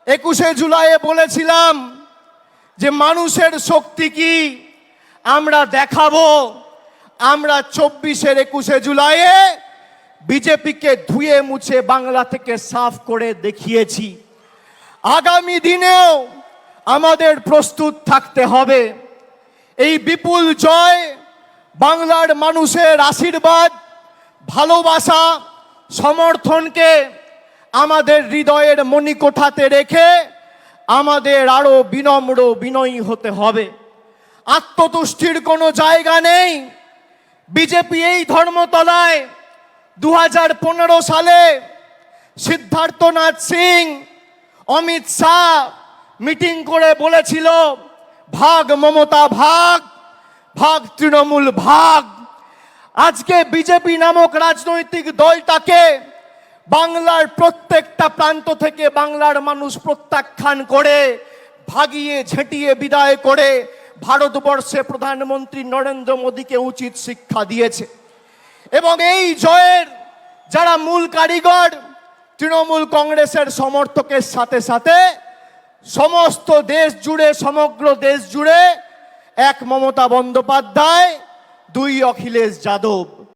21শে জুলাইয়ে বলেছিলাম যে মানুষের শক্তি কি আমরা দেখাবো। আমরা 24-এর 21শে জুলাইয়ে বিজেপিকে ধুয়ে মুছে বাংলা থেকে সাফ করে দেখিয়েছি। আগামী দিনেও আমাদের প্রস্তুত থাকতে হবে। এই বিপুল জয় বাংলার মানুষের আশীর্বাদ, ভালোবাসা, সমর্থনকে আমাদের হৃদয়ের মণিকোঠাতে রেখে আমাদের আরো বিনম্র বিনয়ী হতে হবে। আত্মতুষ্টির কোনো জায়গা নেই। বিজেপি এই ধর্মতলায় 2015 সালে সিদ্ধার্থনাথ সিং, অমিত শাহ মিটিং করে বলেছিল ভাগ মমতা ভাগ, ভাগ তৃণমূল ভাগ। আজকে বিজেপি নামক রাজনৈতিক দলটাকে বাংলার প্রত্যেকটা প্রান্ত থেকে বাংলার মানুষ প্রত্যাখ্যান করে, ভাগিয়ে ঝেঁটিয়ে বিদায় করে ভারতবর্ষে প্রধানমন্ত্রী নরেন্দ্র মোদীকে উচিত শিক্ষা দিয়েছে। এবং এই জয়ের যারা মূল কারিগর, তৃণমূল কংগ্রেসের সমর্থকের সাথে সাথে সমস্ত দেশ জুড়ে, সমগ্র দেশ জুড়ে 1 মমতা বন্দ্যোপাধ্যায়, 2 অখিলেশ যাদব।